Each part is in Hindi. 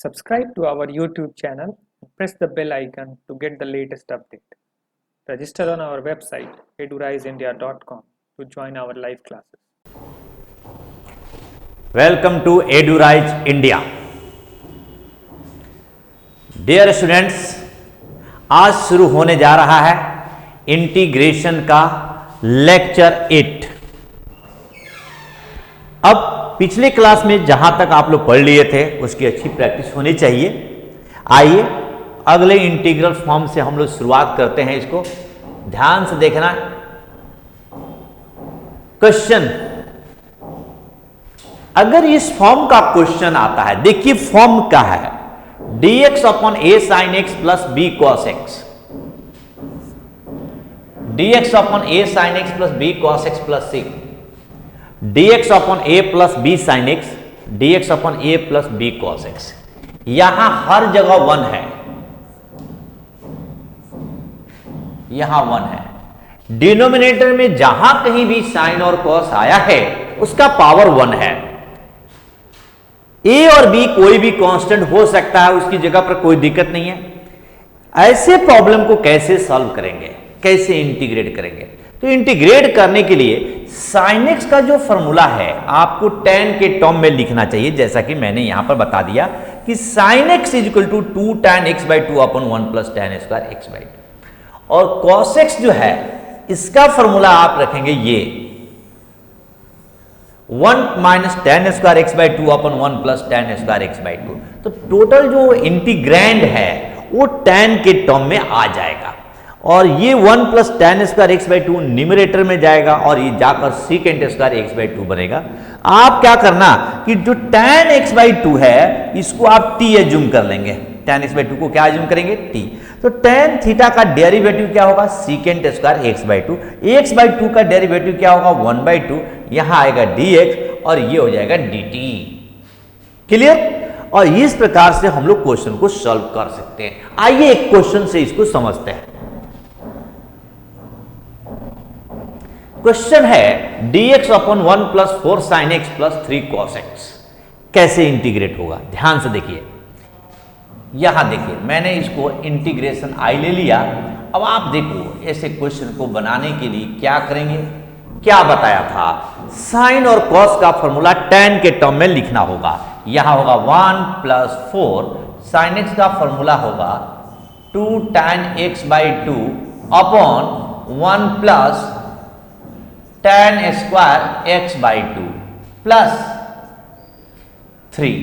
Subscribe to our YouTube channel and press the bell icon to get the latest update. Register on our website eduriseindia.com to join our live classes. Welcome to Edurise India. Dear students, आज शुरू होने जा रहा है इंटीग्रेशन का लेक्चर 8। अब पिछले क्लास में जहां तक आप लोग पढ़ लिए थे उसकी अच्छी प्रैक्टिस होनी चाहिए। आइए अगले इंटीग्रल फॉर्म से हम लोग शुरुआत करते हैं। इसको ध्यान से देखना। क्वेश्चन, अगर इस फॉर्म का क्वेश्चन आता है, देखिए फॉर्म क्या है, dx upon a sin x plus b cos x, dx upon a sin x plus b cos x plus c, dx upon a plus b sin x, dx upon a plus b cos x। यहां हर जगह 1 है, यहां 1 है। डिनोमिनेटर में जहां कहीं भी साइन और कॉस आया है उसका पावर 1 है। ए और बी कोई भी कांस्टेंट हो सकता है, उसकी जगह पर कोई दिक्कत नहीं है। ऐसे प्रॉब्लम को कैसे सॉल्व करेंगे, कैसे इंटीग्रेट करेंगे? तो इंटीग्रेट करने के लिए साइन एक्स का जो फॉर्मूला है आपको tan के टर्म में लिखना चाहिए, जैसा कि मैंने यहां पर बता दिया कि sine x is equal to 2 tan x by 2 upon 1 plus tan square x by 2। और cos x जो है इसका फॉर्मूला आप रखेंगे ये 1 minus tan square x by 2 upon 1 plus tan square x by 2। तो टोटल जो इंटीग्रैंड है वो tan के टर्म में आ जाएगा और ये 1 plus tan square x by 2 numerator में जाएगा और ये जाकर सीकेंट स्क्वायर x बाई 2 बनेगा। आप क्या करना कि जो tan x बाई 2 है इसको आप t एज्यूम कर लेंगे। tan x बाई 2 को क्या एज्यूम करेंगे? t। तो tan थीटा का डेरिवेटिव क्या होगा? Secant square x by 2। x by 2 का डेरिवेटिव क्या होगा? 1 बाई 2। यहां आएगा dx और ये हो जाएगा dt। क्लियर? और इस प्रकार से हम लोग क्वेश्चन को सॉल्व कर सकते हैं। आइए एक क्वेश्चन से इसको समझते हैं। क्वेश्चन है dx upon 1 plus 4 sign x plus 3 cos x कैसे इंटीग्रेट होगा? ध्यान से देखिए, यहां देखिए मैंने इसको इंटीग्रेशन आई ले लिया। अब आप देखो ऐसे क्वेश्चन को बनाने के लिए क्या करेंगे, क्या बताया था, साइन और कॉस का फॉर्मूला tan के टर्म में लिखना होगा। यहां होगा 1 प्लस 4 साइन एक्स का फॉर्मूला होगा 2 tan x by 2 upon 1 plus tan square x by 2 plus 3।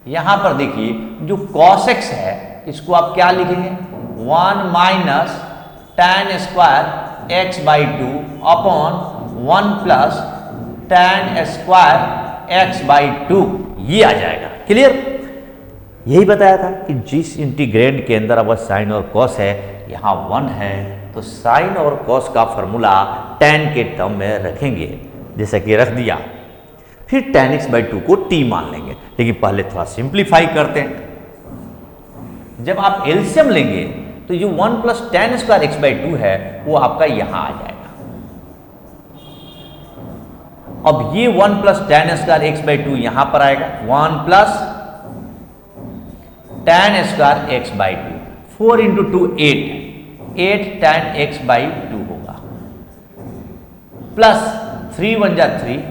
यहां पर देखिए जो cos x है इसको आप क्या लिखेंगे? 1 minus tan square x by 2 upon 1 plus tan square x by 2, ये आ जाएगा। क्लियर? यही बताया था कि जिस इंटीग्रेंड के अंदर अगर साइन और कॉस है यहां 1 है तो साइन और कॉस का फॉर्मूला tan के टर्म में रखेंगे, जैसा कि रख दिया। फिर tan x बाई 2 को t मान लेंगे, लेकिन पहले थोड़ा सिंप्लीफाई करते हैं। जब आप एलसीएम लेंगे तो ये 1 plus tan square x by 2 है वो आपका यहां आ जाएगा। अब ये 1 plus tan square x by 2 यहां पर आएगा, 1 plus tan square x by 2, 4 into 2 8 tan x by 2 होगा, प्लस 3 1 जा 3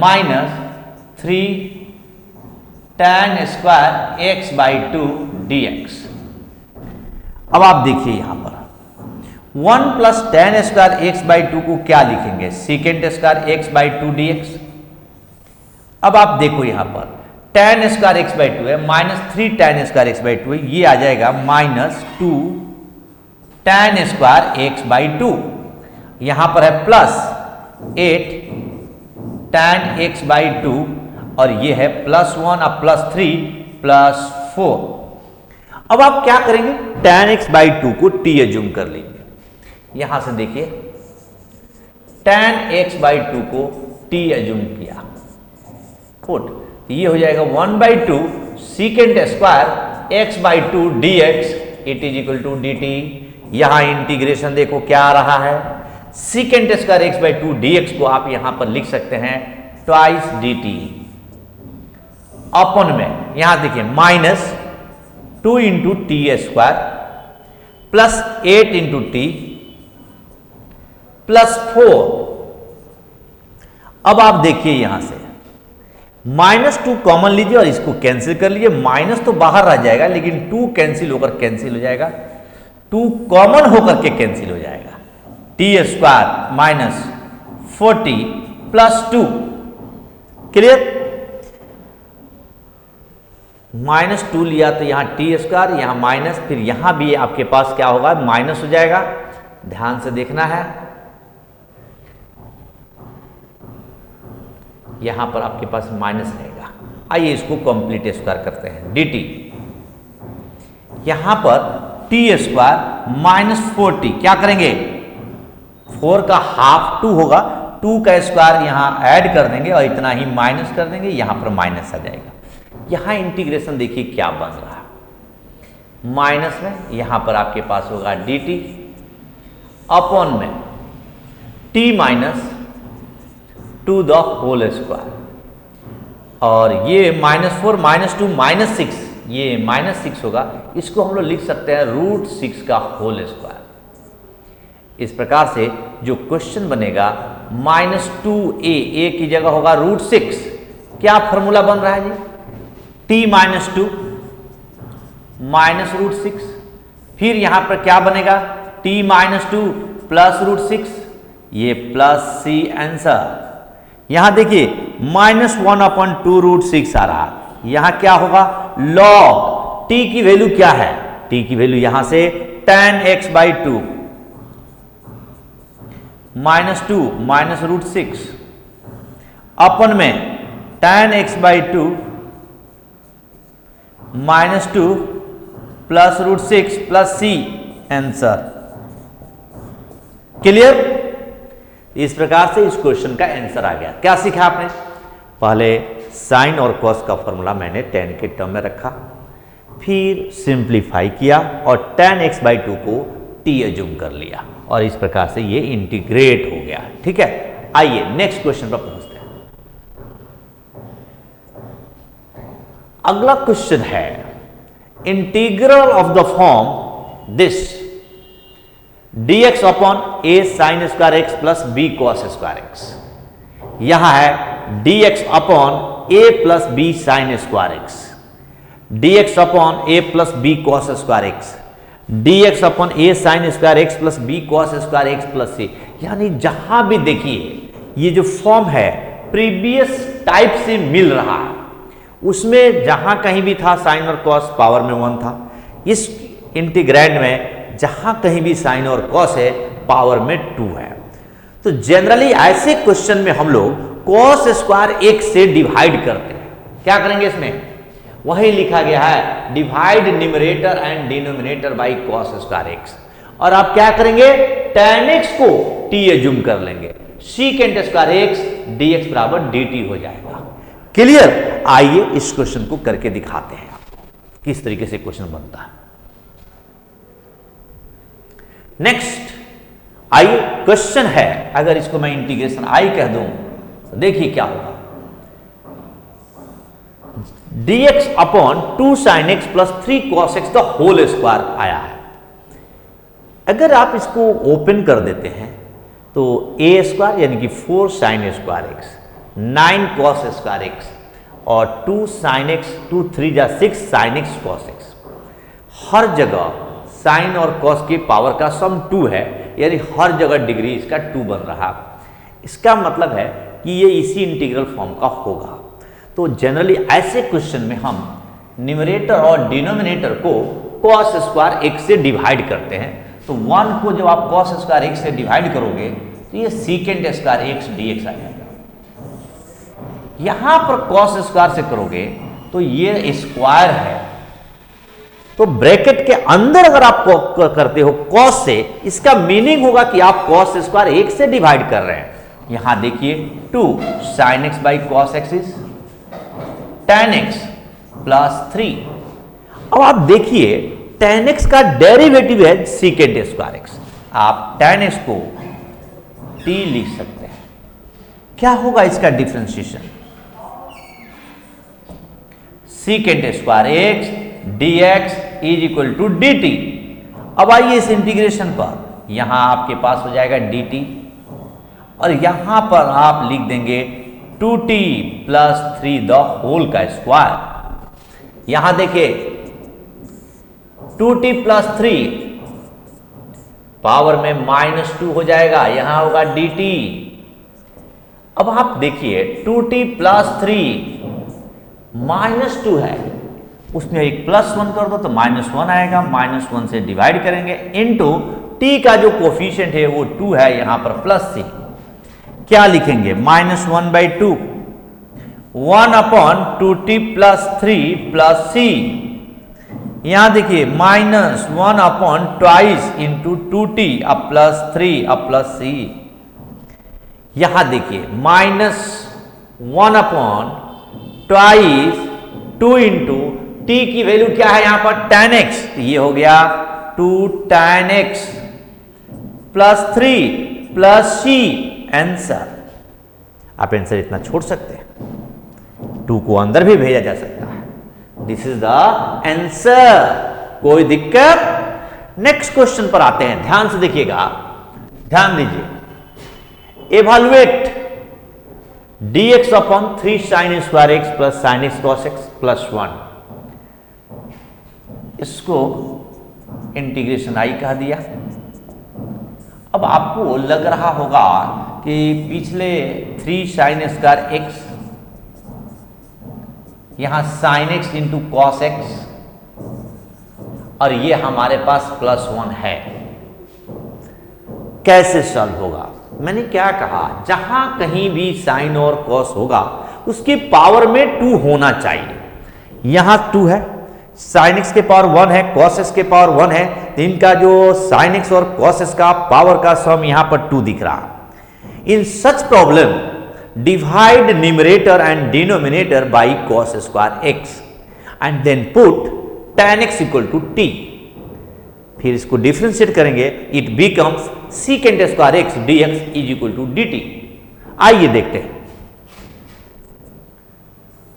minus 3 tan square x by 2 dx। अब आप देखिए यहां पर 1 plus tan square x by 2 को क्या लिखेंगे? Secant square x by 2 dx। अब आप देखो यहां पर tan स्क्वायर x बाई 2 है, minus 3 tan square x by 2 है, ये आ जाएगा minus 2 tan square x by 2। यहां पर है प्लस 8 tan x बाई 2 और ये है प्लस 1 और प्लस 3 प्लस 4। अब आप क्या करेंगे? tan x बाई 2 को t एज्यूम कर लीजिए। यहां से देखिए tan x बाई 2 को t एज्यूम किया, पुट, ये हो जाएगा 1 by 2 secant square x by 2 dx it is equal to dt। यहां इंटीग्रेशन देखो क्या आ रहा है, secant square x by 2 dx को आप यहां पर लिख सकते हैं ट्वाइस dt अपन में यहां देखिए minus 2 into T square plus 8 into T plus 4। अब आप देखिए यहां से -2 कॉमन लीजिए और इसको कैंसिल कर लीजिए। माइनस तो बाहर रह जाएगा लेकिन 2 कैंसिल होकर कैंसिल हो जाएगा, 2 कॉमन होकर के कैंसिल हो जाएगा। T square minus 40 plus 2, clear. -2 लिया तो यहां टी स्क्वायर, यहां माइनस, फिर यहां भी आपके पास क्या होगा, माइनस हो जाएगा। ध्यान से देखना है, यहां पर आपके पास माइनस रहेगा। आइए इसको कंप्लीट स्क्वायर करते हैं, dt यहां पर टी स्क्वायर माइनस 40 क्या करेंगे, 4 का हाफ 2 होगा, 2 का स्क्वायर यहां ऐड कर देंगे और इतना ही माइनस कर देंगे, यहां पर माइनस आ जाएगा। यहां इंटीग्रेशन देखिए क्या बन रहा है, माइनस में यहां पर आपके पास होगा dt अपॉन में t minus 2 the whole square, और ये -4 -2 -6, ये -6 होगा, इसको हम लोग लिख सकते हैं √6 का होल स्क्वायर। इस प्रकार से जो क्वेश्चन बनेगा -2a, a की जगह होगा √6। क्या फॉर्मूला बन रहा है जी, t माइनस 2 माइनस √6, फिर यहां पर क्या बनेगा t माइनस 2 प्लस √6, ये प्लस c आंसर। यहां देखिए -1/2 √6 आ रहा, यहां क्या होगा log t की वैल्यू क्या है, t की वैल्यू यहां से tan x/2 -2 माइनस √6 अपन में tan x/2 -2 plus √6 plus c answer, clear. इस प्रकार से इस क्वेश्चन का आंसर आ गया। क्या सीखा आपने, पहले साइन और कॉस का फॉर्मूला मैंने tan के टर्म में रखा, फिर सिंप्लीफाई किया और tan x/2 को t एज्यूम कर लिया और इस प्रकार से ये इंटीग्रेट हो गया। ठीक है, आइए नेक्स्ट क्वेश्चन पर पहुंचते हैं। अगला क्वेश्चन है integral of the form this dx upon a sine square x plus b cos square x. यहां है dx upon a plus b sine square x, dx upon a plus b cos square x, dx upon a sine square x plus b cos square x plus c। यानी जहां भी देखिए ये जो फॉर्म है प्रीवियस टाइप से मिल रहा है, उसमें जहां कहीं भी था साइन और कॉस पावर में 1 था, इस इंटीग्रैंड में जहां कहीं भी साइन और कॉस है पावर में 2 है। तो जनरली ऐसे क्वेश्चन में हम लोग कॉस स्क्वायर एक से डिवाइड करते हैं। क्या करेंगे इसमें, वही लिखा गया है divide numerator and denominator by cos square x, और आप क्या करेंगे tan x को t एज्यूम कर लेंगे, सीकेंट स्क्वायर एक्स dx बराबर dt हो जाएगा। क्लियर। आइए इस क्वेश्चन को करके दिखाते हैं आपको किस तरीके से क्वेश्चन बनता है। नेक्स्ट आइए क्वेश्चन है, अगर इसको मैं इंटीग्रेशन आई कह दूं तो देखिए क्या होगा, dx upon 2 sin x plus 3 cos x the whole square आया है। अगर आप इसको ओपन कर देते हैं तो a स्क्वायर यानी कि 4 sin square x 9 cos square x और 2 sin x 2 3 जा 6 sin x cos x, हर जगह साइन और कॉस की पावर का सम 2 है, यानी हर जगह डिग्री इसका 2 बन रहा। इसका मतलब है कि ये इसी इंटीग्रल फॉर्म का होगा। तो जनरली ऐसे क्वेश्चन में हम न्यूमरेटर और डिनोमिनेटर को कॉस स्क्वायर एक्स से डिवाइड करते हैं। तो 1 को जब आप कॉस स्क्वायर एक्स से डिवाइड करोगे तो ये सीकेंट स्क्वायर एक्स डीएक्स आ जाएगा। यहां पर कॉस स्क्वायर से करोगे तो ये स्क्वायर है, तो ब्रैकेट के अंदर अगर आप करते हो कॉस से, इसका मीनिंग होगा कि आप कॉस स्क्वायर एक से डिवाइड कर रहे हैं। यहां देखिए 2 sin x by cos x is tan x plus 3। अब आप देखिए tan x का डेरिवेटिव है सीकेंट स्क्वायर एक्स, आप tan x को t लिख सकते हैं। क्या होगा इसका differentiation, secant square x d x is equal to d t. अब आइए इस इंटीग्रेशन पर, यहां आपके पास हो जाएगा डी टी और यहां पर आप लिख देंगे 2t प्लस 3 द होल का स्क्वायर। यहां देखिए 2t प्लस 3 पावर में -2 हो जाएगा, यहां होगा dt। अब आप देखिए 2t प्लस 3 -2 है, उसमें एक +1 कर दो तो -1 आएगा, -1 से डिवाइड करेंगे इनटू t का जो कोफिशिएंट है वो 2 है, यहां पर +c। क्या लिखेंगे -1/2 1/2t प्लस 3 प्लस c। यहां देखिए -1/2 इंटू 2t अब प्लस 3 अब प्लस c। यहां देखिए -1/2 2 इंटू t की वैल्यू क्या है यहां पर tan x, ये हो गया 2 tan x plus 3 plus c। Answer, आप आंसर इतना छोड़ सकते हैं, 2 को अंदर भी भेजा जा सकता है। दिस इज द आंसर, कोई दिक्कत। नेक्स्ट क्वेश्चन पर आते हैं, ध्यान से देखिएगा, ध्यान दीजिए। एवैल्यूएट dx upon 3 sin square x plus sin x cos x plus 1, इसको इंटीग्रेशन आई कह दिया। अब आपको लग रहा होगा कि पिछले 3 sin स्क्वायर x यहां sin x into cos x और ये हमारे पास +1 है, कैसे सॉल्व होगा? मैंने क्या कहा, जहां कहीं भी साइन और कॉस होगा उसकी पावर में 2 होना चाहिए। यहां 2 है, साइन एक्स के पावर 1 है, कॉस एक्स के पावर 1 है, तो इनका जो साइन एक्स और कॉस एक्स का पावर का सम यहां पर 2 दिख रहा। In such problem divide numerator and denominator by cos square x and then put tan x equal to t। फिर इसको डिफरेंशिएट करेंगे, it becomes secant square x d x is equal to d t. आइए देखते हैं।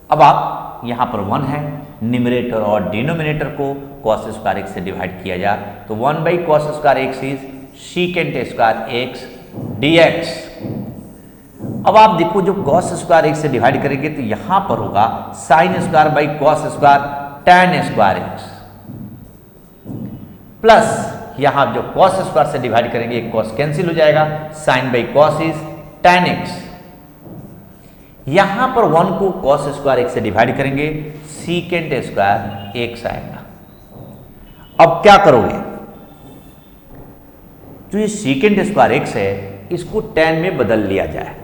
अब आप यहां पर 1 है, न्यूमरेटर और डिनोमिनेटर को कॉस स्क्वायर एक्स से डिवाइड किया जाए तो 1 by cos square x is secant square x d x. अब आप देखो जो कॉस स्क्वायर एक्स से डिवाइड करेंगे तो यहां पर होगा sine square by cos square tan square x plus यहां जो कॉस स्क्वायर से डिवाइड करेंगे एक कॉस कैंसिल हो जाएगा, sine by cos is tan x। यहां पर 1 को कॉस स्क्वायर एक्स से डिवाइड करेंगे, सीकेंट स्क्वायर एक्स आएगा। अब क्या करोगे, जो ये सीकेंट स्क्वायर एक्स है इसको tan में बदल लिया जाए,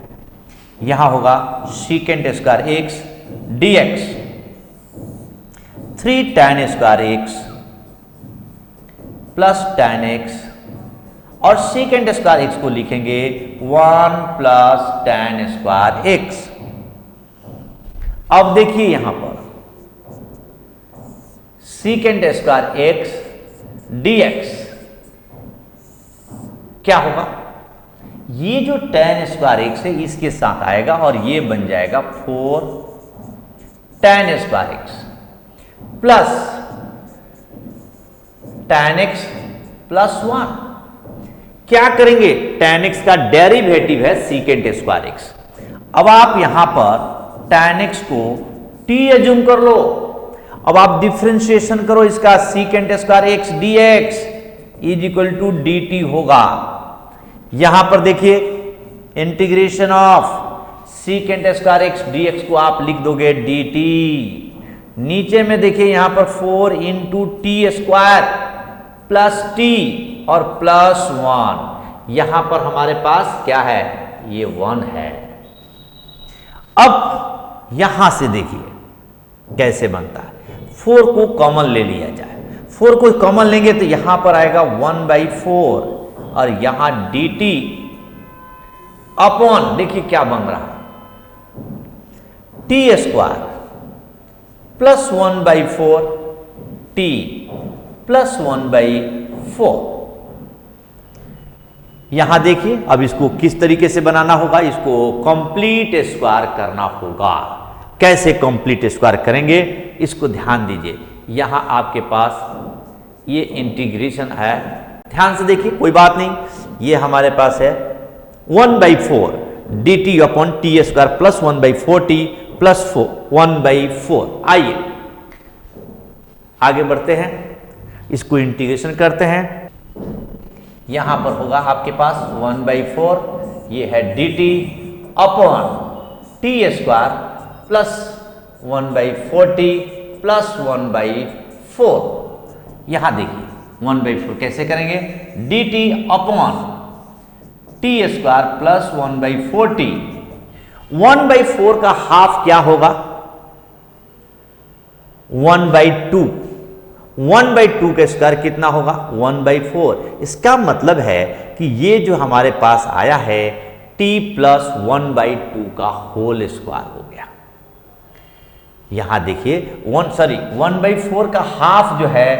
यहां होगा secant square x d x 3 tan square x plus tan x और सीकेंट स्क्वायर एक्स को लिखेंगे 1 प्लस tan स्क्वायर एक्स। अब देखिए यहां पर सीकेंट स्क्वायर एक्स dx क्या होगा, ये जो tan स्क्वायर एक्स है इसके साथ आएगा और ये बन जाएगा 4 tan square x plus tan x plus 1। क्या करेंगे, tan x का डेरिवेटिव है सीकेंट स्क्वायर एक्स। अब आप यहां पर tan x को t एज्यूम कर लो, अब आप डिफरेंशिएशन करो इसका, secant square x dx is equal to dt होगा। यहां पर देखिए integration of secant square x dx को आप लिख दोगे dt, नीचे में देखिए यहां पर 4 into T square plus T और प्लस 1, यहां पर हमारे पास क्या है, ये 1 है। अब यहां से देखिए कैसे बनता है, 4 को कॉमन ले लिया जाए, 4 को कॉमन लेंगे तो यहां पर आएगा 1/4 और यहां dt अपॉन देखिए क्या बन रहा है, T square plus 1/4 t plus 1/4। यहां देखिए अब इसको किस तरीके से बनाना होगा, इसको कंप्लीट स्क्वायर करना होगा। कैसे कंप्लीट स्क्वायर करेंगे इसको ध्यान दीजिए। यहां आपके पास ये इंटीग्रेशन है, ध्यान से देखिए, कोई बात नहीं, ये हमारे पास है 1/4 dt upon T square plus 1/4t plus 1/4। आइए आगे बढ़ते हैं, इसको इंटीग्रेशन करते हैं। यहां पर होगा आपके पास 1/4, ये है dt upon T square plus 1/4t plus 1/4। यहां देखिए 1/4 कैसे करेंगे, dt upon T square plus 1/4t। 1/4 का हाफ क्या होगा, 1/2। 1/2 का स्क्वायर कितना होगा, 1/4। इसका मतलब है कि ये जो हमारे पास आया है t प्लस 1/2 का होल स्क्वायर हो गया। यहां देखिए 1/4 का हाफ जो है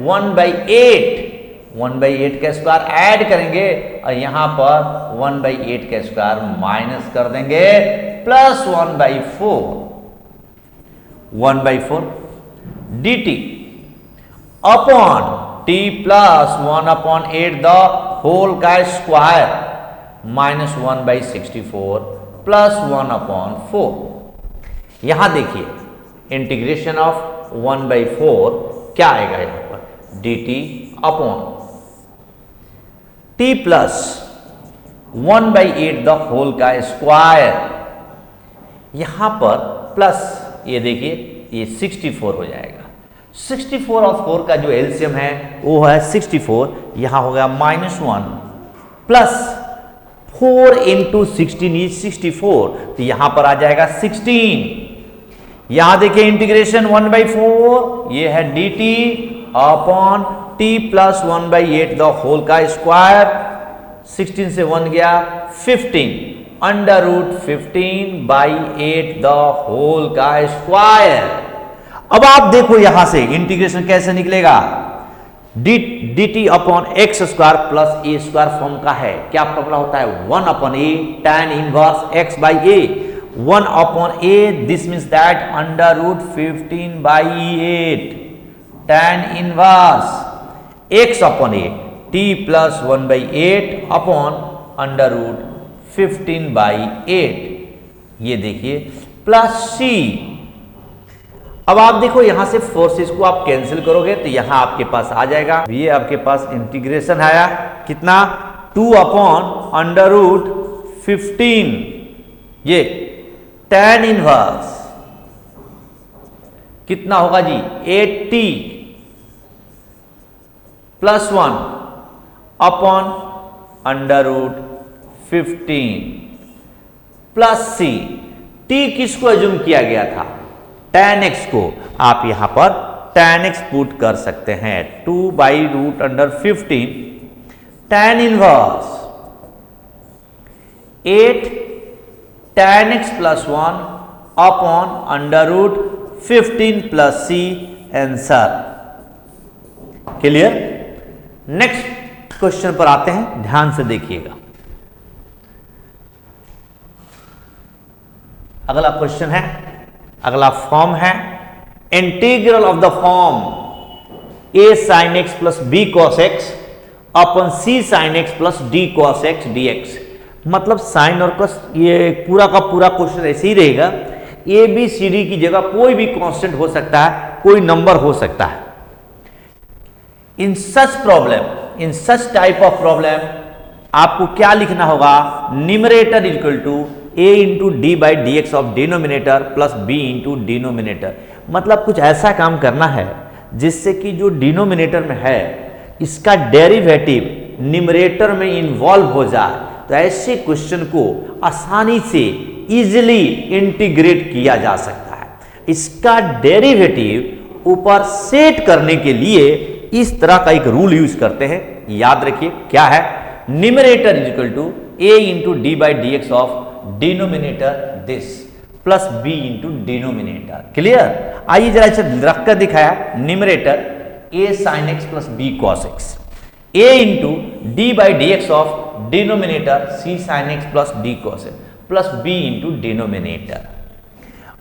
1/8, 1/8 का स्क्वायर ऐड करेंगे और यहां पर 1/8 का स्क्वायर माइनस कर देंगे plus 1/4। 1/4 dt upon t plus 1/8 the whole का स्क्वायर माइनस 1/64 प्लस 1/4। यहां देखिए इंटीग्रेशन ऑफ 1/4 क्या आएगा, यहां पर dt upon t plus 1/8 the whole का स्क्वायर, यहां पर प्लस ये देखिए ये 64 हो जाएगा। 64 और 4 का जो एलसीएम है वो है 64, यहां हो गया -1 प्लस 4 इंटू 16 इज 64, तो यहां पर आ जाएगा 16। यहां देखिए इंटीग्रेशन 1/4, ये है dt upon t plus 1/8 the whole का स्क्वायर, 16 से 1 गया 15 अंडर रूट 15/8 द होल का स्क्वायर। अब आप देखो यहां से इंटीग्रेशन कैसे निकलेगा, dt upon x square plus a square form का है। क्या फॉर्मूला होता है, 1/a tan inverse x by a। 1/a this means that under root 15/8 tan inverse x upon a t plus 1/8 upon under root 15/8। ये देखिए प्लस c। अब आप देखो यहां से फोर्सेस को आप कैंसिल करोगे तो यहां आपके पास आ जाएगा, ये आपके पास इंटीग्रेशन आया कितना, 2 अपॉन अंडर रूट 15 ये tan इनवर्स कितना होगा जी 80 plus 1 upon under root 15 plus c। t किसको एज्यूम किया गया था, tan x को, आप यहां पर tan x पुट कर सकते हैं, 2/√15 tan inverse 8 tan x plus 1 upon under root 15 plus c। Answer clear. Next question पर आते हैं, ध्यान से देखिएगा। अगला क्वेश्चन है, अगला फॉर्म है integral of the form a sin x plus b cos x upon c sin x plus d cos x dx। मतलब साइन और cos, ये पूरा का पूरा क्वेश्चन ऐसे ही रहेगा। a b c d की जगह कोई भी कांस्टेंट हो सकता है, कोई नंबर हो सकता है। In such problem, in such type of problem आपको क्या लिखना होगा, numerator equal to a into d by d x of denominator plus b into denominator. मतलब कुछ ऐसा काम करना है जिससे कि जो डिनोमिनेटर में है इसका डेरिवेटिव न्यूमरेटर में इन्वॉल्व हो जाए। तो ऐसे क्वेश्चन को आसानी से इजीली इंटीग्रेट किया जा सकता है। इसका डेरिवेटिव ऊपर सेट करने के लिए इस तरह का एक रूल यूज करते हैं, याद रखिए क्या है, numerator is equal to a into d by d x of denominator this plus b into denominator. Clear. आइए जरा इसे रखकर दिखाया, numerator a sin x plus b cos x, a into d by d x of denominator c sin x plus d cos x plus b into denominator.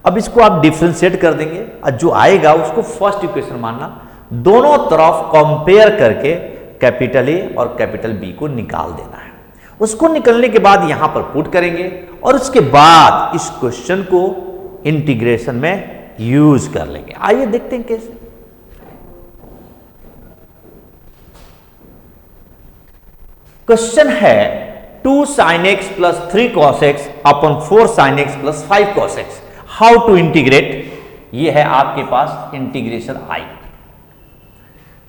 अब इसको आप डिफ्रेंशिएट कर देंगे और जो आएगा उसको फर्स्ट इक्वेशन मानना, दोनों तरफ कंपेयर करके कैपिटल ए और कैपिटल बी को निकाल देना है। उसको निकलने के बाद यहां पर पुट करेंगे और उसके बाद इस क्वेश्चन को इंटीग्रेशन में यूज कर लेंगे। आइए देखते हैं कैसे। क्वेश्चन है 2 sin x plus 3 cos x upon 4 sin x plus 5 cos x, how to integrate. ये है आपके पास इंटीग्रेशन आई।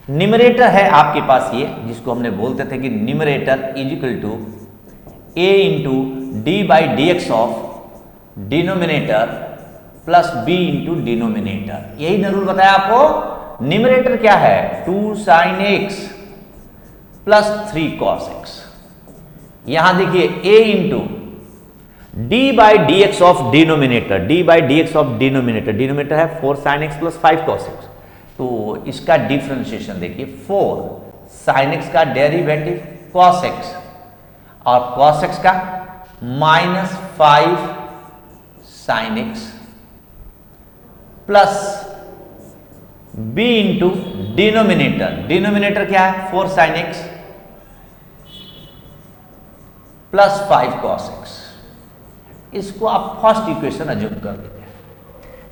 न्यूमरेटर है आपके पास ये, जिसको हमने बोलते थे कि numerator is equal to a into d by d x of denominator plus b into denominator. यही ना रूल बताया आपको। न्यूमरेटर क्या है 2 sin x plus 3 cos x। यहां देखिए a into d by d x of denominator, D by d x of denominator, denominator है 4 sin x plus 5 cos x। तो इसका डिफरेंशिएशन देखिए 4 sin x का डेरिवेटिव cos x और cos x का minus 5 sin x plus b into denominator, denominator क्या है 4 sin x plus 5 cos x। इसको आप फर्स्ट इक्वेशन अज्यूम कर दीजिए।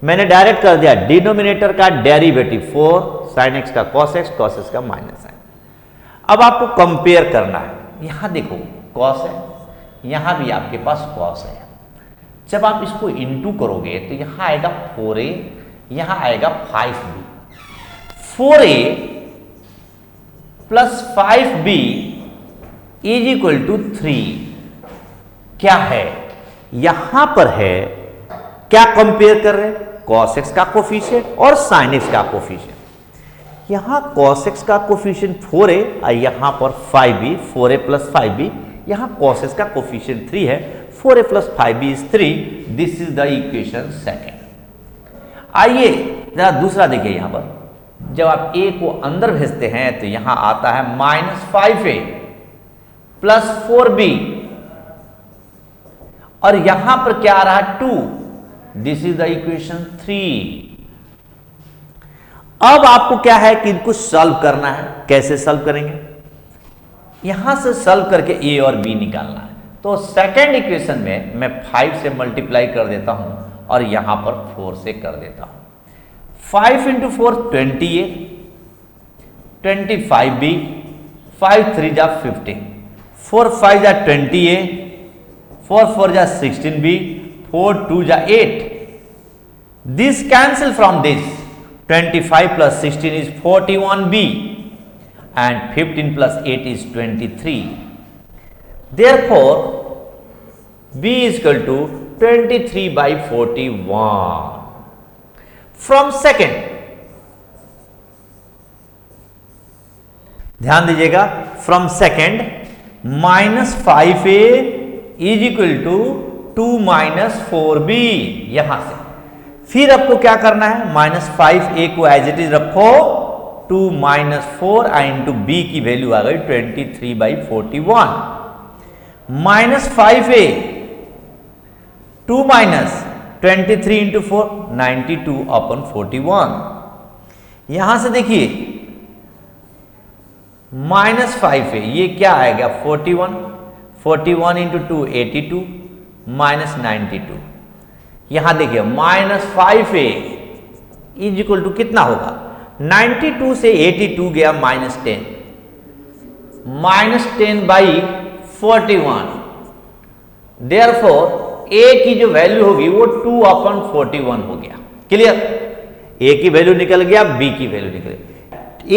मैंने डायरेक्ट कर दिया डिनोमिनेटर का डेरिवेटिव 4 sin x का cos x का माइनस साइन। अब आपको कंपेयर करना है। यहां देखो cos है, यहां भी आपके पास cos है। जब आप इसको इंटू करोगे तो यहां आएगा 4a, यहां आएगा 5b। 4a plus 5b is equal to 3 क्या है, यहां पर है क्या कंपेयर कर रहे हैं cos x का कोफिशिएंट और sin x का कोफिशिएंट। यहां cos x का कोफिशिएंट 4a और यहां पर 5b, 4a प्लस 5b, यहां cos x का कोफिशिएंट 3 है, 4a plus 5b is 3। This is the equation second. आइए जरा दूसरा देखिए। यहां पर जब आप a को अंदर भेजते हैं तो यहां आता है माइनस 5a प्लस 4b और यहां पर क्या आ रहा है 2। This is the equation 3। अब आपको क्या है कि इनको सॉल्व करना है। कैसे सॉल्व करेंगे, यहां से सॉल्व करके a और b निकालना है। तो सेकेंड इक्वेशन में मैं 5 से मल्टीप्लाई कर देता हूं और यहां पर 4 से कर देता हूं। 5 इंटू 4 20a, 25b, 5 3 जा 15, 4 5 जा 20a, 4 4 जा 16b, 4 2 जा 8। This cancel from this। 25 plus 16 is 41b and 15 plus 8 is 23। Therefore, b is equal to 23 by 41। From second, ध्यान दीजिएगा, from second minus 5a is equal to 2 minus 4b। यहां से फिर आपको क्या करना है, माइनस 5a को एज इट इज रखो, 2 माइनस 4 इंटू b की वैल्यू आ गई 23 by 41। Minus 5a 2 minus 23 into 4 92 upon 41। यहां से देखिए माइनस 5a ये क्या आएगा 41, 41 इंटू 2 82 माइनस 92। यहां देखिए minus 5a is equal to कितना होगा, 92 से 82 गया minus 10, minus 10 by 41। Therefore a की जो वैल्यू होगी वो 2 अपॉन 41 हो गया। क्लियर, a की वैल्यू निकल गया, b की वैल्यू निकल गई।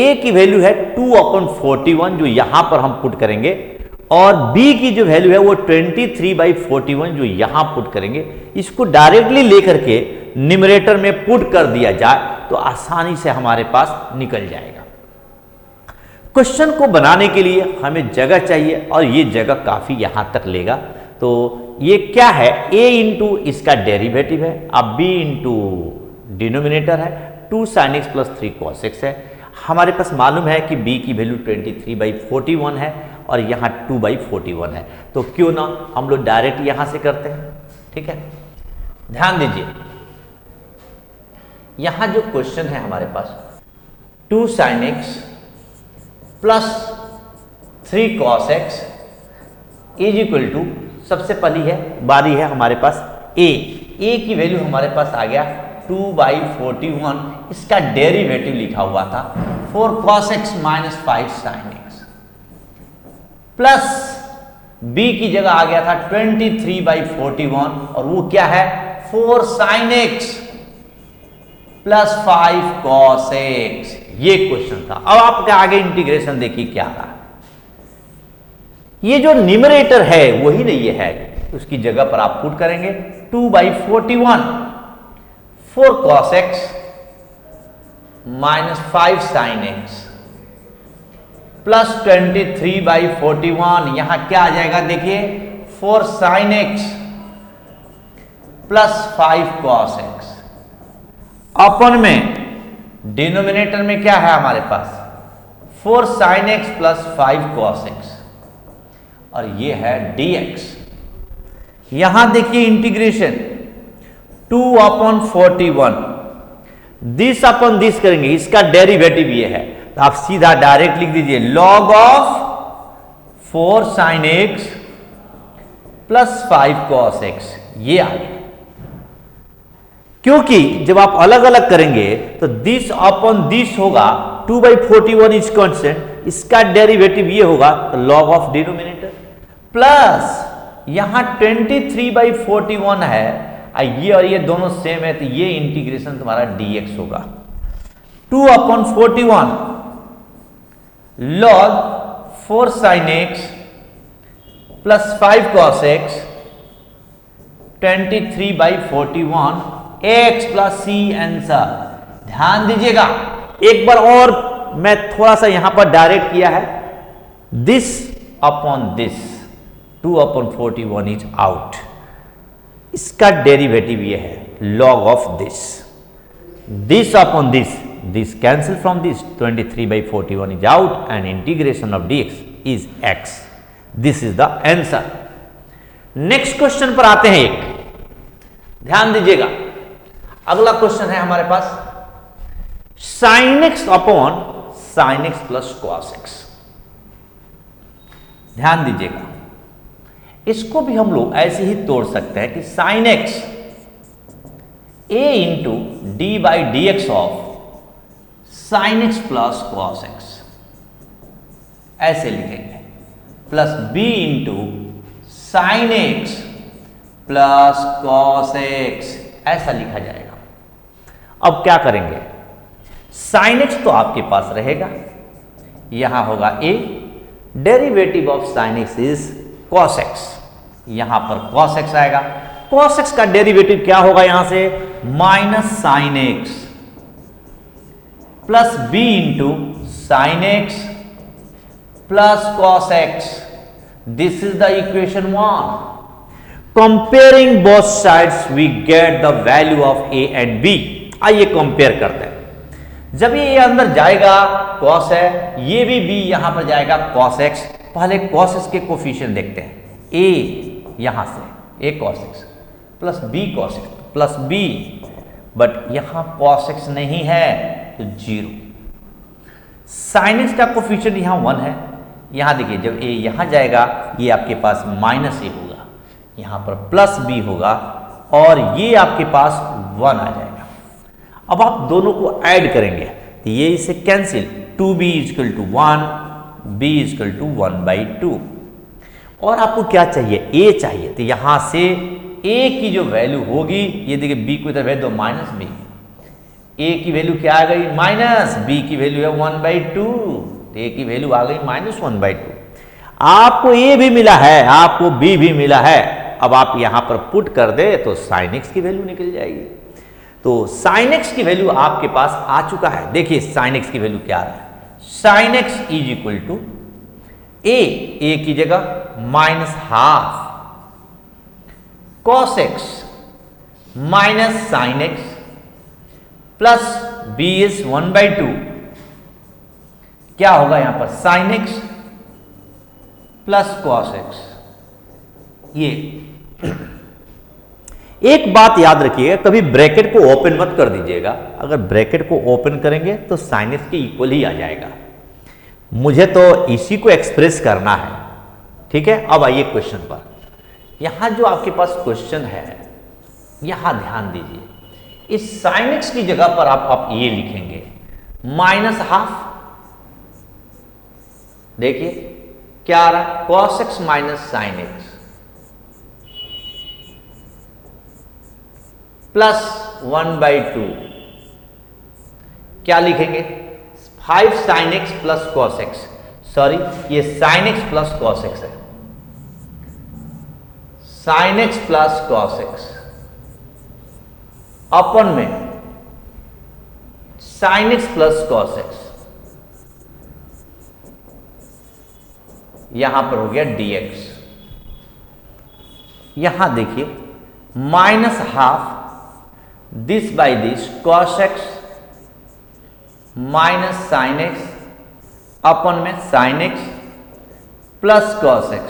a की वैल्यू है 2 अपॉन 41 जो यहां पर हम पुट करेंगे, और b की जो वैल्यू है वो 23 बाई 41 जो यहां पुट करेंगे। इसको डायरेक्टली लेकर के न्यूमरेटर में पुट कर दिया जाए तो आसानी से हमारे पास निकल जाएगा। क्वेश्चन को बनाने के लिए हमें जगह चाहिए और ये जगह काफी यहां तक लेगा। तो ये क्या है, a इंटू इसका डेरिवेटिव है, अब b इंटू डिनोमिनेटर है, 2 sin x plus 3 cos x है। हमारे पास मालूम है कि b की वैल्यू 23 बाई 41 है और यहाँ 2 बाई 41 है, तो क्यों ना हम लोग डायरेक्ट यहां से करते हैं। ठीक है, ध्यान दीजिए, यहां जो क्वेश्चन है हमारे पास 2 sin x plus 3 cos x is equal to, सबसे पहली है बारी है हमारे पास a की वैल्यू हमारे पास आ गया 2/41, इसका डेरिवेटिव लिखा हुआ था 4 cos x minus 5 sin x, plus b की जगह आ गया था 23/41 और वो क्या है 4 sin x plus 5 cos x, ये क्वेश्चन था। अब आपके आगे इंटीग्रेशन देखिए क्या रहा, ये जो न्यूमरेटर है वही नहीं है, उसकी जगह पर आप पुट करेंगे 2/41 4 cos x minus 5 sin x plus 23/41, यहां क्या आ जाएगा देखिए 4 sin x plus 5 cos x, अपन में डिनोमिनेटर में क्या है हमारे पास 4 sin x plus 5 cos x और ये है dx। यहां देखिए इंटीग्रेशन 2/41 दिस अपन दिस करेंगे, इसका डेरिवेटिव ये है, तो आप सीधा डायरेक्ट लिख दीजिए log of 4 sin x plus 5 cos x, ये आ गया। क्योंकि जब आप अलग अलग करेंगे तो दिस अपॉन दिस होगा, 2/41 इज कांस्टेंट, इसका डेरिवेटिव ये होगा तो log ऑफ डिनोमिनेटर, प्लस यहां 23/41 है, ये और ये दोनों सेम है, तो ये इंटीग्रेशन तुम्हारा dx होगा 2/41 log 4 sin x plus 5 cos x 23/41 x plus c answer. ध्यान दीजिएगा एक बार और, मैं थोड़ा सा यहां पर डायरेक्ट किया है, this upon this 2/41 is out, इसका डेरिवेटिव ये है log of this upon this cancel from this, 23/41 is out and integration of dx is x, this is the answer. Next question पर आते हैं, एक ध्यान दीजिएगा, अगला क्वेश्चन है हमारे पास sin x upon sin x plus cos x। ध्यान दीजिएगा, इसको भी हम लोग ऐसे ही तोड़ सकते हैं कि sin x a into d by d x of sin x plus cos x, ऐसे लिखेंगे, plus b into sin x plus cos x, ऐसा लिखा जाएगा। अब क्या करेंगे, sin x तो आपके पास रहेगा, यहां होगा a, derivative of sin x is cos x, यहां पर cos x आएगा, cos x का डेरिवेटिव क्या होगा यहां से minus sin x plus b into sin x plus cos x, this is the equation 1। Comparing both sides we get the value of a and b। आइए कंपेयर करते हैं, जब ये अंदर जाएगा cos है, ये भी b यहां पर जाएगा cos x, पहले cos x के कोफिशिएंट देखते हैं, a यहां से a cos x plus b cos x plus b, but यहां cos x नहीं है तो 0, sin x का कोफिशिएंट यहां 1 है, यहां देखिए जब a यहां जाएगा ये आपके पास माइनस a होगा, यहां पर प्लस b होगा और ये आपके पास 1 आ जाएगा। अब आप दोनों को ऐड करेंगे तो ये इसे cancel, 2b is equal to 1, b is equal to 1/2, और आपको क्या चाहिए a चाहिए, तो यहां से a की जो वैल्यू होगी, ये देखिए b को इधर भेज दो माइनस b, a की वैल्यू क्या आ गई माइनस, b की वैल्यू है 1/2, तो a की वैल्यू आ गई माइनस 1/2। आपको a भी मिला है, आपको b भी मिला है, अब आप यहां पर पुट कर दे तो sin x की वैल्यू निकल जाएगी, तो sin x की वैल्यू आपके पास आ चुका है। देखिए sin x की वैल्यू क्या आ रहा है, sin x is equal to a की जगह minus half cos x minus sin x plus b is 1/2, क्या होगा यहां पर sin x plus cos x, ये एक बात याद रखिएगा, कभी ब्रैकेट को ओपन मत कर दीजिएगा। अगर ब्रैकेट को ओपन करेंगे तो साइन एक्स के इक्वल ही आ जाएगा। मुझे तो इसी को एक्सप्रेस करना है, ठीक है। अब आइए क्वेश्चन पर। यहां जो आपके पास क्वेश्चन है, यहां ध्यान दीजिए, इस साइन एक्स की जगह पर आप ये लिखेंगे -12। देखिए क्या आ रहा है, cos x minus sine x plus 1/2। क्या लिखेंगे, 5 sine x plus cos x, sorry ये sine x plus cos x है, sine x plus cos x अपन में sine x plus cos x, यहां पर हो गया dx। यहां देखिए -12 this by this cos x minus sine x अपन में sine x plus cos x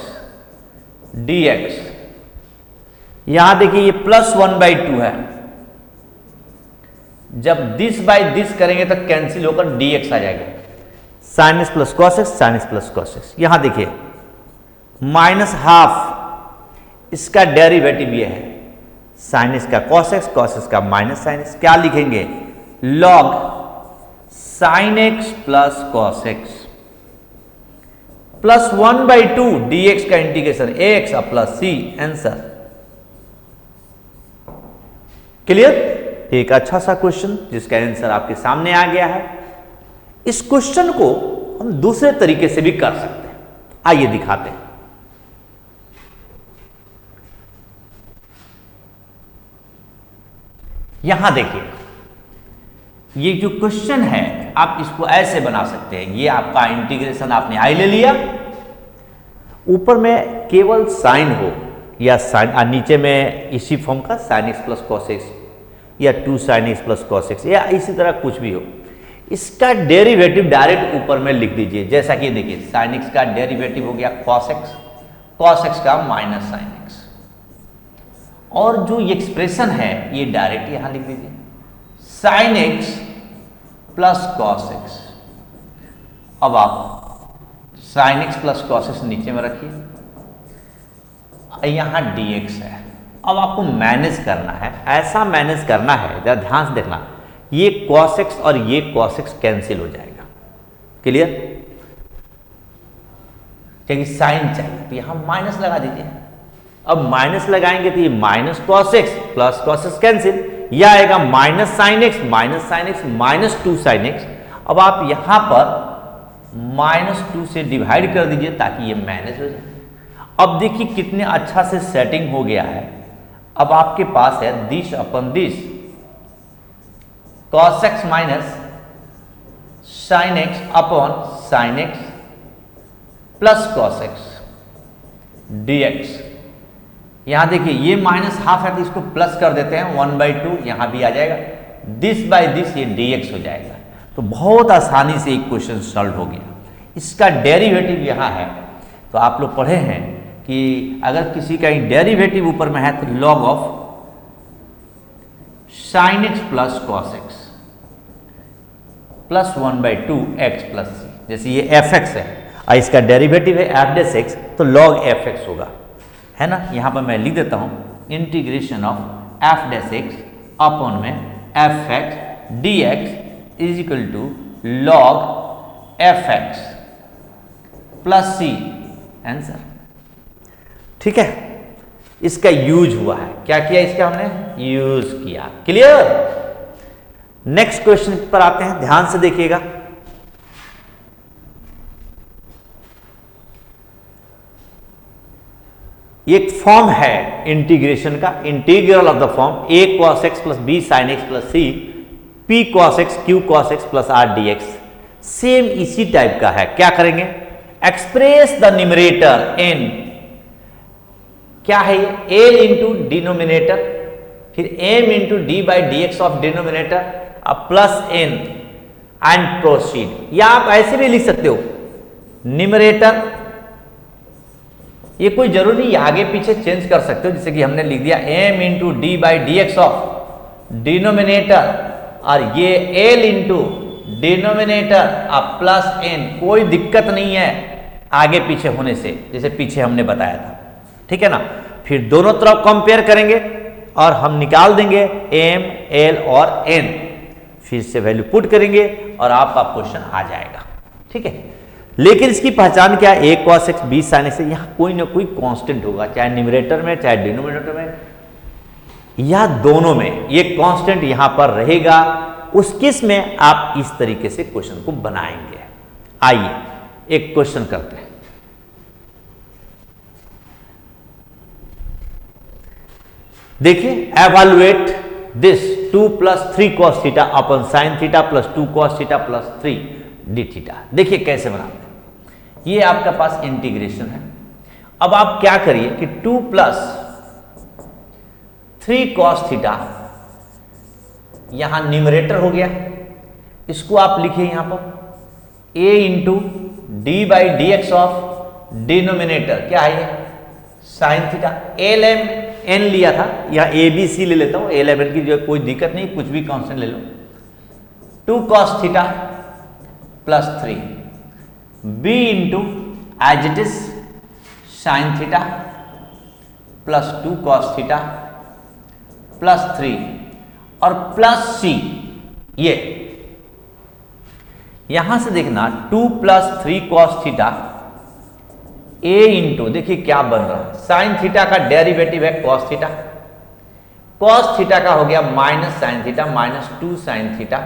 dx। यहां देखिए ये +1/2 है, जब दिस बाई दिस करेंगे तो कैंसिल होकर dx आ जाएगा, sign x plus cos x, sign x plus cos x. यहां देखिए -12 इसका डेरिवेटिव ये है, साइन एक्स का कॉस एक्स का माइनस साइन एक्स। क्या लिखेंगे, log sign x plus cos x plus 1/2 dx का integration ax plus c, answer clear. एक अच्छा सा क्वेश्चन जिसका आंसर आपके सामने आ गया है। इस क्वेश्चन को हम दूसरे तरीके से भी कर सकते हैं, आइए दिखाते हैं। यहां देखिए ये जो क्वेश्चन है आप इसको ऐसे बना सकते हैं, ये आपका इंटीग्रेशन आपने आई ले लिया, ऊपर में केवल साइन हो या साइन, नीचे में इसी फॉर्म का sign x plus cos x या 2 sign x plus cos x या इसी तरह कुछ भी हो, इसका डेरिवेटिव डायरेक्ट ऊपर में लिख दीजिए। जैसा कि देखिए साइन एक्स का डेरिवेटिव हो गया कॉस एक्स का माइनस साइन एक्स, और जो ये एक्सप्रेशन है ये डायरेक्ट यहां लिख दीजिए, sign x plus cos x. अब आप sign x plus cos x नीचे में रखिए, यहां dx है। अब आपको मैनेज करना है, ऐसा मैनेज करना है, जरा ध्यान से देखना, ये cos x और ये cos x कैंसिल हो जाएगा, क्लियर। चाहिए साइन चाहिए तो यहां माइनस लगा दीजिए। अब माइनस लगाएंगे तो ये minus cos x plus cos x cancel, यह आएगा minus sine x minus 2 sine x. अब आप यहां पर -2 से डिवाइड कर दीजिए ताकि ये मैनेज हो जाए। अब देखिए कितने अच्छा से सेटिंग हो गया है। अब आपके पास है this upon this cos x minus sine x upon sine x plus cos x dx। यहां देखिए ये -12 है तो इसको प्लस कर देते हैं, 1/2 यहां भी आ जाएगा, दिस बाय दिस ये dx हो जाएगा। तो बहुत आसानी से एक क्वेश्चन सॉल्व हो गया। इसका डेरिवेटिव यहां है, तो आप लोग पढ़े हैं कि अगर किसी का डेरिवेटिव ऊपर में है तो log of sine x plus cos x plus 1/2 x plus c. जैसे ये एफ एक्स है और इसका डेरिवेटिव है एफ डेस एक्स, तो लॉग एफ एक्स होगा, है ना। यहां पर मैं लिख देता हूं integration of f dash x upon में f x d x is equal to log f x plus c, answer. ठीक है, इसका यूज हुआ है, क्या किया इसका हमने यूज किया, क्लियर। नेक्स्ट क्वेश्चन पर आते हैं, ध्यान से देखिएगा। एक फॉर्म है इंटीग्रेशन का, integral of the form a cos x plus b sin x plus c p cos x q cos x plus r dx। Same इसी टाइप का है। क्या करेंगे, एक्सप्रेस द न्यूमरेटर इन, क्या है ये l इंटू डिनोमिनेटर, फिर m into d by d x of denominator, अब प्लस n एंड प्रोसीड। या आप ऐसे भी लिख सकते हो न्यूमरेटर ये कोई जरूरी नहीं, आगे पीछे चेंज कर सकते हो, जैसे कि हमने लिख दिया m into d by d x of denominator, और ये l into denominator plus n, कोई दिक्कत नहीं है आगे पीछे होने से, जैसे पीछे हमने बताया था, ठीक है ना। फिर दोनों तरफ कंपेयर करेंगे और हम निकाल देंगे m, l और n, फिर से वैल्यू पुट करेंगे और आपका क्वेश्चन आ जाएगा, ठीक है। लेकिन इसकी पहचान क्या है, a cos x b sin x, यहाँ कोई ना कोई कांस्टेंट होगा, चाहे न्यूमरेटर में चाहे डिनोमिनेटर में या दोनों में, ये कांस्टेंट यहां पर रहेगा। उस केस में आप इस तरीके से क्वेश्चन को बनाएंगे। आइए एक क्वेश्चन करते हैं। देखिए, एवैल्यूएट this 2 + 3 cos theta upon sin theta plus 2 cos theta plus 3 d theta. देखिए कैसे बनाते हैं, ये आपका पास इंटीग्रेशन है। अब आप क्या करिए कि 2 + 3 cos थीटा यहां न्यूमरेटर हो गया, इसको आप लिखिए यहां पर a into d by d x of denominator, क्या है ये sin थीटा। lm n लिया था, यहां a b c ले लेता हूं, lm की जो कोई दिक्कत नहीं, कुछ भी कांस्टेंट ले लो। 2 cos theta plus 3 b into as it is sin theta plus 2 cos theta plus 3 और प्लस c। ये यहां से देखना 2 + 3 cos थीटा a इंटू, देखिए क्या बन रहा है, sin थीटा का डेरिवेटिव है cos थीटा, cos थीटा का हो गया minus sin theta minus 2 sin theta,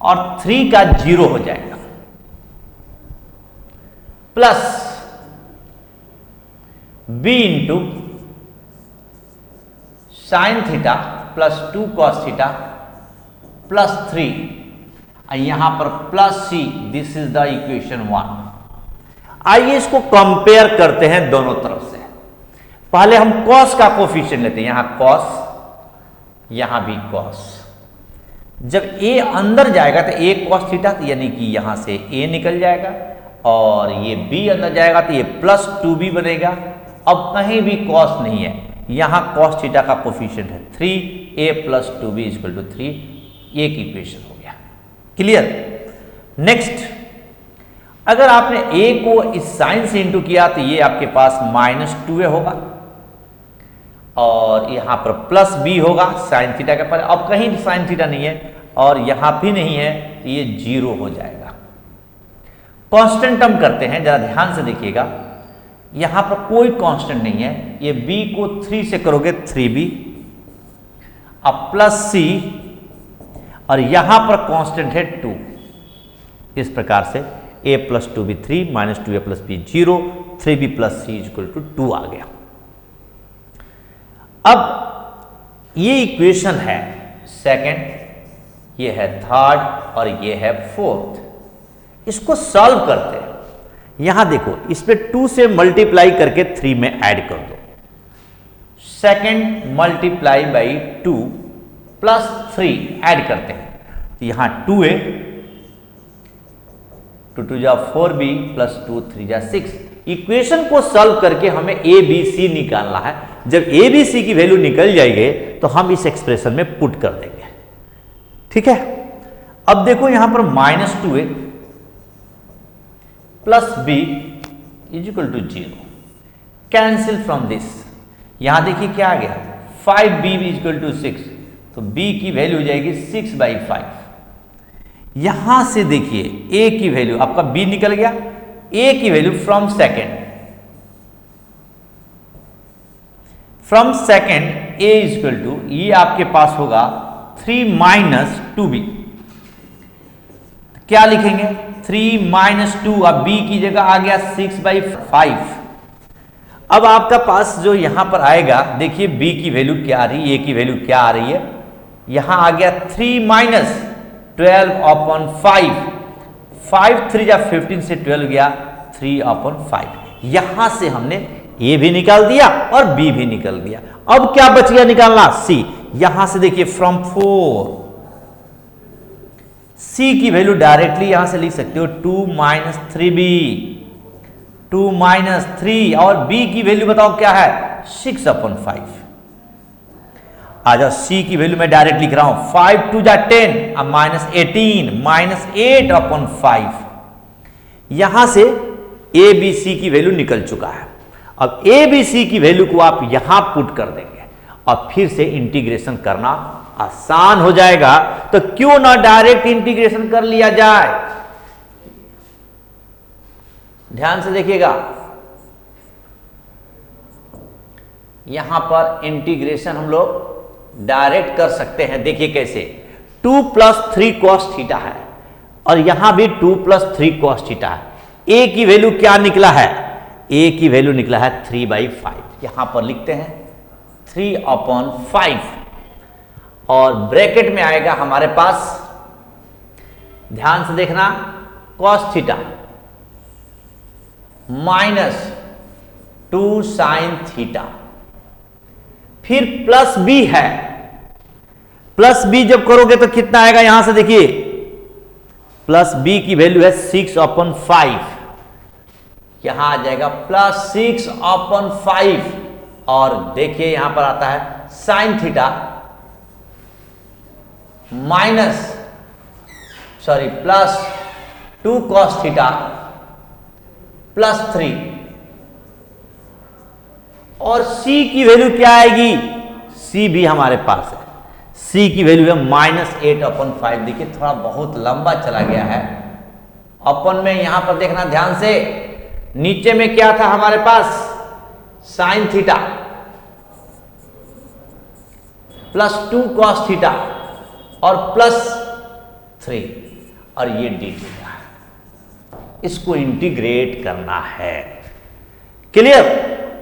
और 3 का 0 हो जाएगा, plus b into sin theta plus 2 cos theta plus 3, यहां पर plus c, this is the equation 1। आइए इसको कंपेयर करते हैं दोनों तरफ से। पहले हम cos का कोफिशिएंट लेते हैं, यहां cos, यहां भी cos। जब a अंदर जाएगा तो a cos थीटा, यानी कि यहां से a निकल जाएगा, और ये b अंदर जाएगा तो ये प्लस 2b बनेगा। अब कहीं भी cos नहीं है, यहां cos थीटा का कोफिशिएंट है 3a plus 2b equal to 3, एक इक्वेशन हो गया। क्लियर। नेक्स्ट, अगर आपने a को इस साइन से इंटू किया तो ये आपके पास माइनस 2a होगा, और यहां पर प्लस b होगा साइन थीटा के पर। अब कहीं साइन थीटा नहीं है और यहां भी नहीं है तो ये 0 हो जाएगा। कांस्टेंट टर्म करते हैं, जरा ध्यान से देखिएगा, यहां पर कोई कांस्टेंट नहीं है, ये b को 3 से करोगे 3b, अब प्लस c, और यहां पर कांस्टेंट है 2। इस प्रकार से a plus 2b 3 minus 2a plus b 0, 3b plus c equal to 2 आ गया। अब ये इक्वेशन है सेकंड, ये है थर्ड और ये है फोर्थ। इसको सॉल्व करते हैं। यहां देखो, इस पे 2 से मल्टीप्लाई करके 3 में ऐड कर दो। Second multiply by 2 plus 3 add करते हैं, तो यहां 2a, 2 2 जा 4b प्लस 2 3 जा 6। इक्वेशन को सॉल्व करके हमें a b c निकालना है। जब a b c की वैल्यू निकल जाएगी तो हम इस एक्सप्रेशन में पुट कर देंगे, ठीक है। अब देखो यहां पर minus 2a plus b is equal to 0, cancel from this. यहां देखिए क्या आ गया, 5b इज इक्वल टू 6, तो b की वैल्यू हो जाएगी 6/5। यहां से देखिए a की वैल्यू, आपका b निकल गया, a की value from second a is equal to, ये आपके पास होगा 3 माइनस 2b। क्या लिखेंगे, 3 माइनस 2, अब b की जगह आ गया 6/5। अब आपका पास जो यहां पर आएगा, देखिए b की वैल्यू क्या आ रही है, a की वैल्यू क्या आ रही है, यहां आ गया 3 माइनस 12/5, 5 3 जा 15 से 12 गया 3/5। यहां से हमने a भी निकाल दिया और b भी निकाल दिया। अब क्या बच गया निकालना, c। यहां से देखिए फ्रॉम 4, c की वैल्यू डायरेक्टली यहां से लिख सकते हो 2 माइनस 3b 2 माइनस 3 और b की वैल्यू बताओ क्या है 6/5। आ जाओ c की वैल्यू मैं डायरेक्ट लिख रहा हूं 5 2 जा 10 अब माइनस 18 माइनस 8/5। यहां से a b c की वैल्यू निकल चुका है। अब a b c की वैल्यू को आप यहां पुट कर देंगे और फिर से इंटीग्रेशन करना आसान हो जाएगा। तो क्यों ना डायरेक्ट इंटीग्रेशन कर लिया जाए। ध्यान से देखिएगा, यहां पर इंटीग्रेशन हम लोग डायरेक्ट कर सकते हैं। देखिए कैसे 2 + 3 cos थीटा है और यहां भी 2 + 3 cos थीटा है। a की वैल्यू क्या निकला है, a की वैल्यू निकला है 3/5। यहां पर लिखते हैं 3/5 और ब्रैकेट में आएगा हमारे पास, ध्यान से देखना, cos theta minus 2 sin theta, फिर प्लस b है। प्लस b जब करोगे तो कितना आएगा, यहां से देखिए प्लस b की वैल्यू है 6/5, यहां आ जाएगा प्लस 6/5 और देखिए यहां पर आता है sin theta plus 2 cos theta plus 3 और c की वैल्यू क्या आएगी, c भी हमारे पास है, c की वैल्यू है -8/5। देखिए थोड़ा बहुत लंबा चला गया है। अपन में यहां पर देखना ध्यान से, नीचे में क्या था हमारे पास sin theta plus 2 cos theta और प्लस 3 और ये डी थीटा, इसको इंटीग्रेट करना है। क्लियर।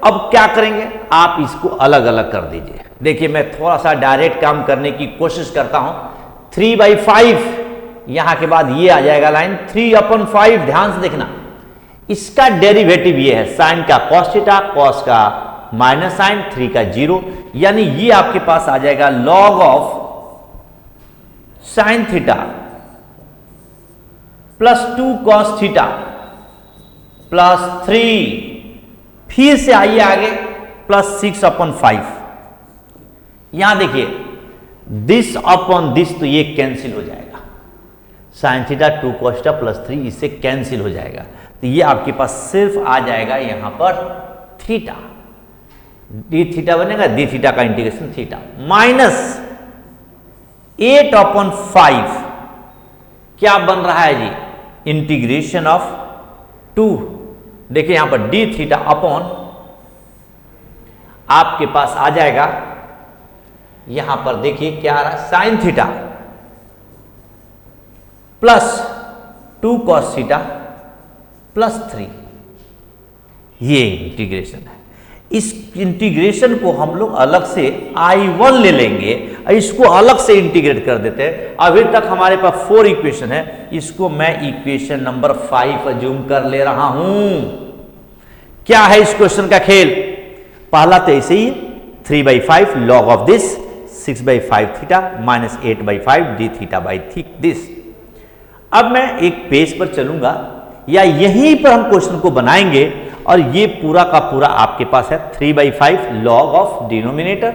अब क्या करेंगे, आप इसको अलग अलग कर दीजिए। देखिए मैं थोड़ा सा डायरेक्ट काम करने की कोशिश करता हूं। 3/5 यहां के बाद ये आ जाएगा लाइन 3/5। ध्यान से देखना, इसका डेरिवेटिव ये है साइन का cos थीटा, cos का माइनस साइन, 3 का 0, यानी ये आपके पास आ जाएगा log of sine theta plus 2 cos theta plus 3, फिर से आइए आगे प्लस 6/5। यहां देखिए दिस अपॉन दिस, तो ये कैंसिल हो जाएगा, sine theta 2 cos theta plus 3 इससे कैंसिल हो जाएगा। तो ये आपके पास सिर्फ आ जाएगा यहां पर थीटा, डी थीटा बनेगा, डी थीटा का इंटीग्रेशन थीटा माइनस 8/5 क्या बन रहा है जी, इंटीग्रेशन ऑफ 2। देखिए यहां पर डी थीटा अपॉन आपके पास आ जाएगा, यहां पर देखिए क्या आ रहा है sign theta plus 2 cos theta plus 3, ये इंटीग्रेशन है। इस इंटीग्रेशन को हम लोग अलग से I1 ले लेंगे, इसको अलग से इंटीग्रेट कर देते हैं। अभी तक हमारे पास 4 इक्वेशन है, इसको मैं इक्वेशन नंबर 5 अज्यूम कर ले रहा हूं। क्या है इस क्वेश्चन का खेल, पहला तो ऐसे ही 3/5 log of this 6/5 theta minus 8/5 D theta by this. अब मैं एक पेज पर चलूंगा या यहीं पर हम क्वेश्चन को बनाएंगे और ये पूरा का पूरा आपके पास है 3/5 log ऑफ डिनोमिनेटर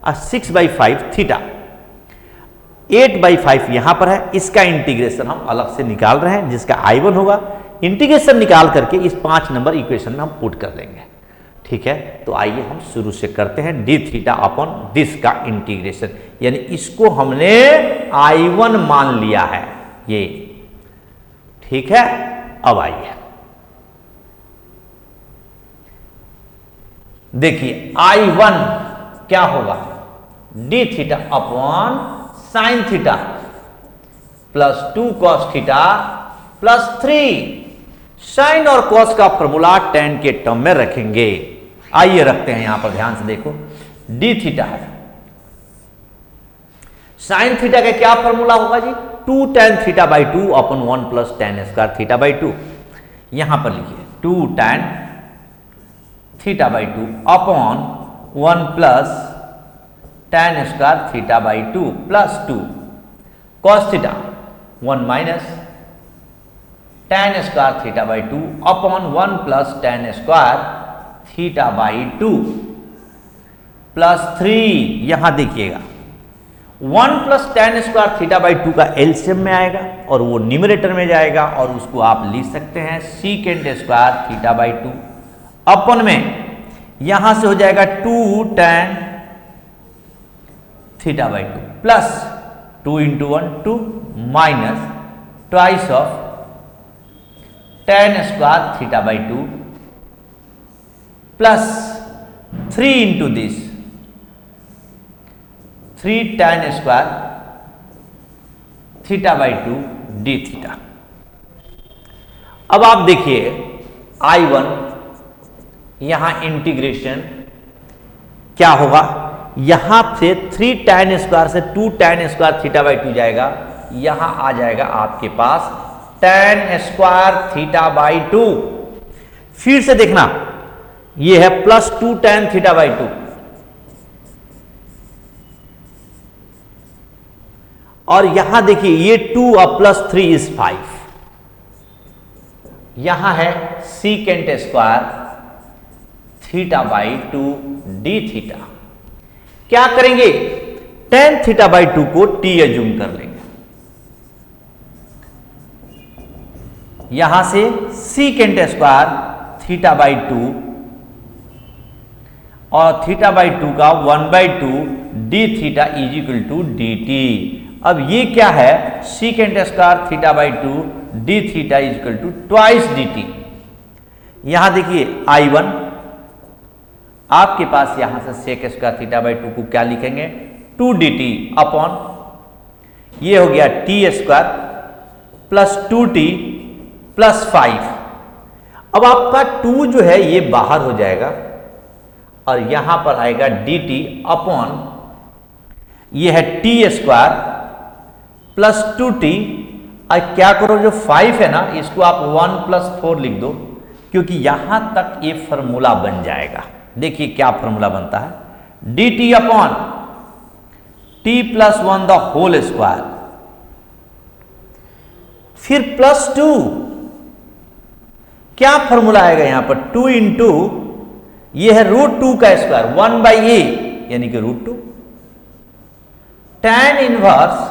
और 6/5 थीटा, 8/5 यहां पर है। इसका इंटीग्रेशन हम अलग से निकाल रहे हैं, जिसका I1 होगा। इंटीग्रेशन निकाल करके इस 5 नंबर इक्वेशन में हम पुट कर देंगे। ठीक है, तो आइए हम शुरू से करते हैं डी थीटा अपॉन दिस का इंटीग्रेशन, यानी इसको हमने I1 मान लिया है ये। ठीक है, अब आइए देखिए I1 क्या होगा, d theta upon sine theta plus 2 cos theta plus 3। Sine और कॉस का फॉर्मूला tan के टर्म में रखेंगे। आइए रखते हैं यहां पर, ध्यान से देखो, डी थीटा है, साइन थीटा का क्या फॉर्मूला होगा जी, 2 tan theta by 2 upon 1 plus tan square theta by 2। यहां पर लिखिए 2 tan theta by 2 upon 1 plus tan square theta by 2 plus 2 cos theta 1 minus tan square theta by 2 upon 1 plus tan square theta by 2 plus 3, यहां देखिएगा 1 plus tan square theta by 2 का एलसीएम में आएगा और वो न्यूमरेटर में जाएगा और उसको आप लिख सकते हैं सीकेंट स्क्वायर थीटा बाई 2 अपन में यहां से हो जाएगा 2 tan theta by 2 plus 2 into 1 2 minus twice of tan square theta by 2 plus 3 into this 3 tan square theta by 2 d theta. अब आप देखिए I1 यहां इंटीग्रेशन क्या होगा, यहां से 3 tan स्क्वायर से 2 tan स्क्वायर थीटा बाई 2 जाएगा, यहां आ जाएगा आपके पास tan स्क्वायर थीटा बाई 2। फिर से देखना यह है प्लस 2 tan थीटा बाई 2 और यहां देखिए ये 2 और प्लस 3 इज 5, यहां है secant square theta by 2 d theta. क्या करेंगे, tan थीटा बाई 2 को t एज्यूम कर लेंगे, यहां से सीकेंट स्क्वायर थीटा बाई 2 और थीटा बाई 2 का 1/2 d theta is equal to d t. अब ये क्या है, secant square theta by 2 d theta is equal to twice d t. यहां देखिए I1 आपके पास यहां से सेक स्क्वायर थीटा बाई 2 को क्या लिखेंगे 2 डी टी अपॉन ये हो गया T square plus 2t plus 5। अब आपका 2 जो है ये बाहर हो जाएगा और यहां पर आएगा dt अपॉन ये है टी स्क्वायर प्लस 2t। और क्या करो जो 5 है ना इसको आप 1 प्लस 4 लिख दो, क्योंकि यहां तक ये फॉर्मूला बन जाएगा। देखिए क्या फॉर्मूला बनता है, dt upon t plus 1 the whole square, फिर प्लस 2, क्या फॉर्मूला आएगा यहां पर 2 इंटू ये है √2 का स्क्वायर 1/a यानी कि √2 tan inverse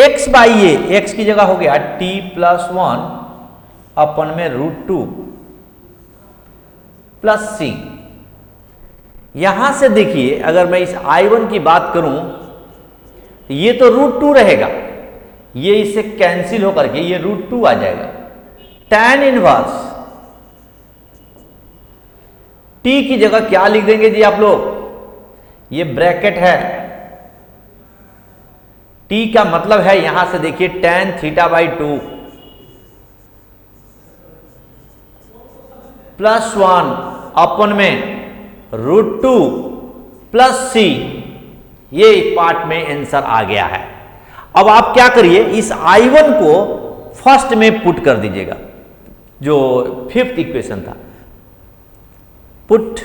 x by A, x की जगह हो गया t प्लस 1 अपन में √2 प्लस c। यहां से देखिए अगर मैं इस I1 की बात करूं तो ये तो √2 रहेगा, ये इससे कैंसिल होकर के ये √2 आ जाएगा। tan इनवर्स t की जगह क्या लिख देंगे जी आप लोग, ये ब्रैकेट है, t का मतलब है यहां से देखिए tan थीटा बाई 2 प्लस 1 अपन में √2 प्लस c। ये पार्ट में आंसर आ गया है। अब आप क्या करिए इस I1 को फर्स्ट में पुट कर दीजिएगा, जो 5th इक्वेशन था, put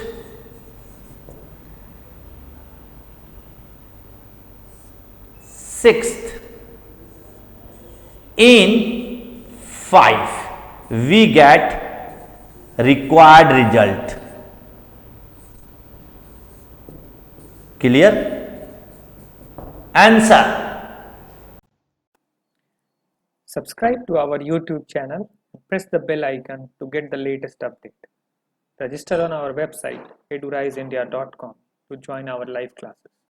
sixth in 5 we get required result. Clear? Answer. Subscribe to our YouTube channel and press the bell icon to get the latest update. Register on our website eduraisindia.com to join our live classes.